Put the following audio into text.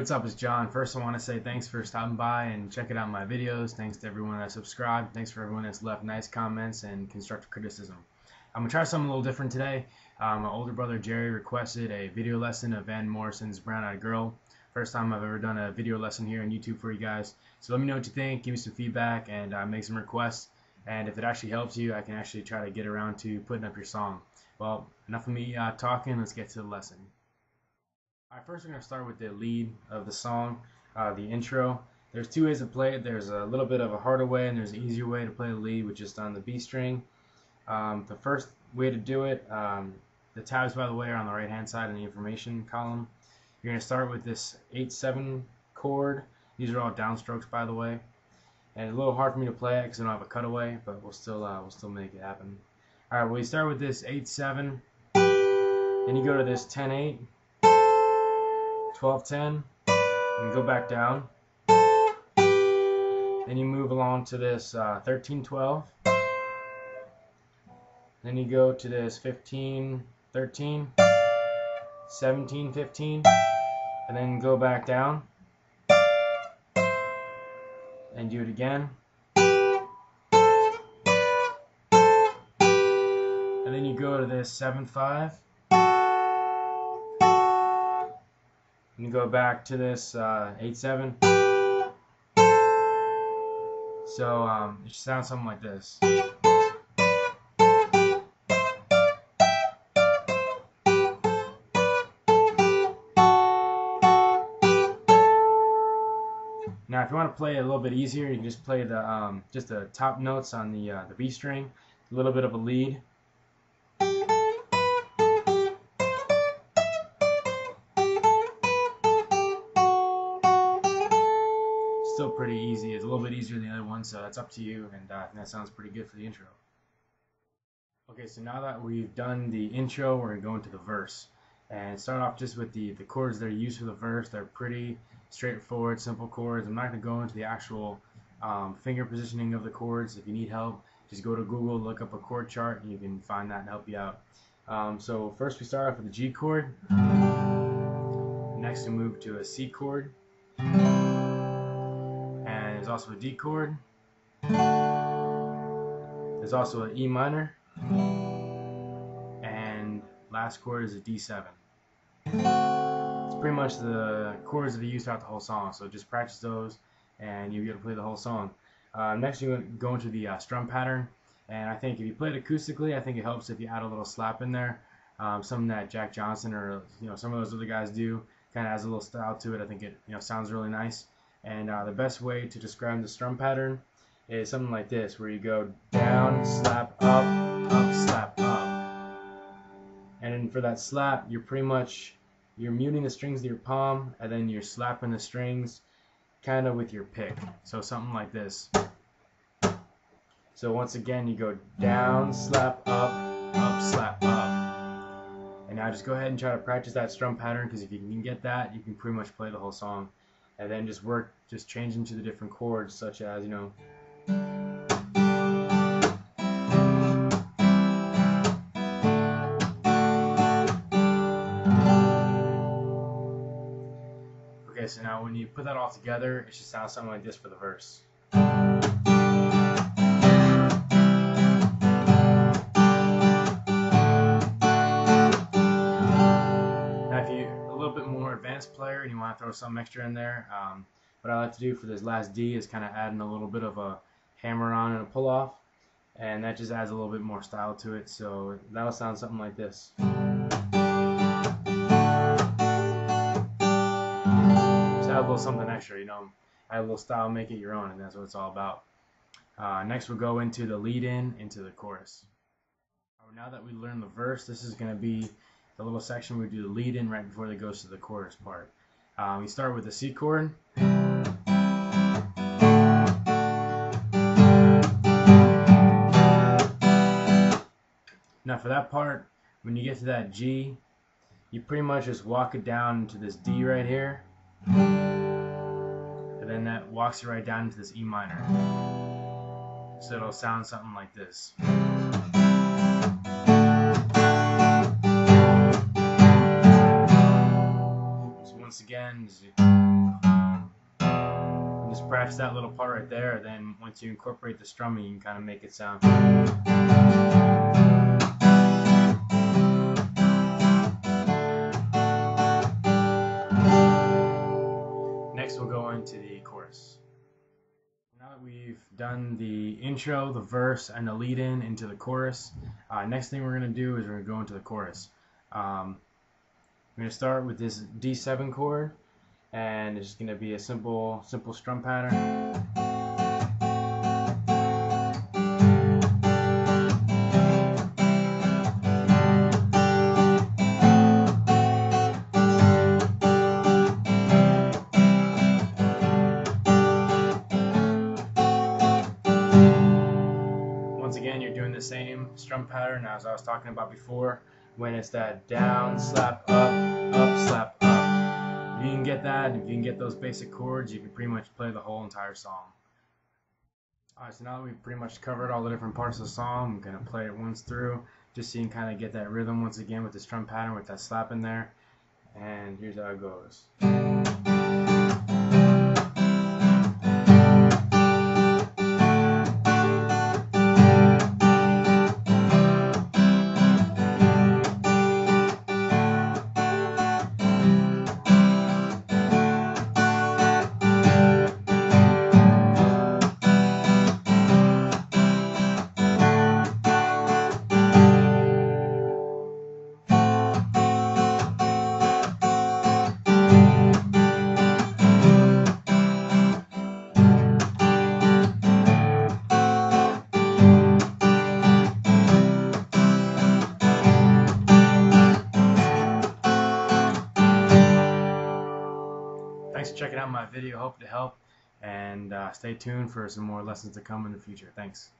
what's up? It's John. First, I want to say thanks for stopping by and checking out my videos. Thanks to everyone that subscribed. Thanks for everyone that's left nice comments and constructive criticism. I'm going to try something a little different today. My older brother Jerry requested a video lesson of Van Morrison's Brown Eyed Girl. First time I've ever done a video lesson here on YouTube for you guys. So let me know what you think, give me some feedback, and make some requests. And if it actually helps you, I can actually try to get around to putting up your song. Well, enough of me talking. Let's get to the lesson. Alright, first we're going to start with the lead of the song, the intro. There's two ways to play it. There's a little bit of a harder way and there's an easier way to play the lead, which is on the B string. The first way to do it, the tabs, by the way, are on the right hand side in the information column. You're going to start with this 8-7 chord. These are all downstrokes, by the way. And it's a little hard for me to play it because I don't have a cutaway, but we'll still make it happen. Alright, well, you start with this 8-7, then you go to this 10-8, 12-10, and go back down. Then you move along to this 13-12. Then you go to this 15-13, 17-15, and then go back down and do it again. And then you go to this 7-5. And go back to this 8-7. So it should sound something like this. Now, if you want to play it a little bit easier, you can just play the just the top notes on the B string, a little bit of a lead. Still pretty easy. It's a little bit easier than the other one, so that's up to you, and I think that sounds pretty good for the intro. Okay, so now that we've done the intro, we're going to go into the verse. And start off just with the chords that are used for the verse. They're pretty straightforward, simple chords. I'm not going to go into the actual finger positioning of the chords. If you need help, just go to Google, look up a chord chart, and you can find that and help you out. So first we start off with a G chord. Next we move to a C chord. There's also a D chord. There's also an E minor. And last chord is a D7. It's pretty much the chords that are used throughout the whole song. So just practice those and you'll be able to play the whole song. Next you go into the strum pattern. And I think if you play it acoustically, I think it helps if you add a little slap in there. Something that Jack Johnson or some of those other guys do. Kind of has a little style to it. I think it sounds really nice. And the best way to describe the strum pattern is something like this, where you go down, slap, up, slap, up. And then for that slap, you're muting the strings of your palm, and then you're slapping the strings kind of with your pick. So something like this. So once again, you go down, slap, up, slap, up. And now just go ahead and try to practice that strum pattern, because if you can get that, you can pretty much play the whole song. And then just change into the different chords, such as, Okay, so now when you put that all together, it should sound something like this for the verse. Player and you want to throw something extra in there, what I like to do for this last D is kind of adding a little bit of a hammer on and a pull off, and that just adds a little bit more style to it. So that'll sound something like this. Just add a little something extra, add a little style, make it your own, and that's what it's all about. Next we'll go into the lead into the chorus. Now that we learned the verse, this is going to be the little section where we do the lead in right before it goes to the chorus part. We start with the C chord. Now for that part, when you get to that G, you pretty much just walk it down into this D right here. And then that walks you right down into this E minor. So it'll sound something like this. So once again, just practice that little part right there. Then once you incorporate the strumming, you can kind of make it sound. Next we'll go into the chorus. Now that we've done the intro, the verse, and the lead-in into the chorus, next thing we're going to do is we're going to go into the chorus. I'm going to start with this D7 chord, and it's just going to be a simple strum pattern. Once again, you're doing the same strum pattern as I was talking about before, when it's that down, slap, up, slap, up. If you can get that, if you can get those basic chords, you can pretty much play the whole entire song. Alright, so now that we've pretty much covered all the different parts of the song, I'm going to play it once through, just so you can kind of get that rhythm once again with the strum pattern, with that slap in there. And here's how it goes. Thanks for checking out my video. Hope to help, and stay tuned for some more lessons to come in the future. Thanks.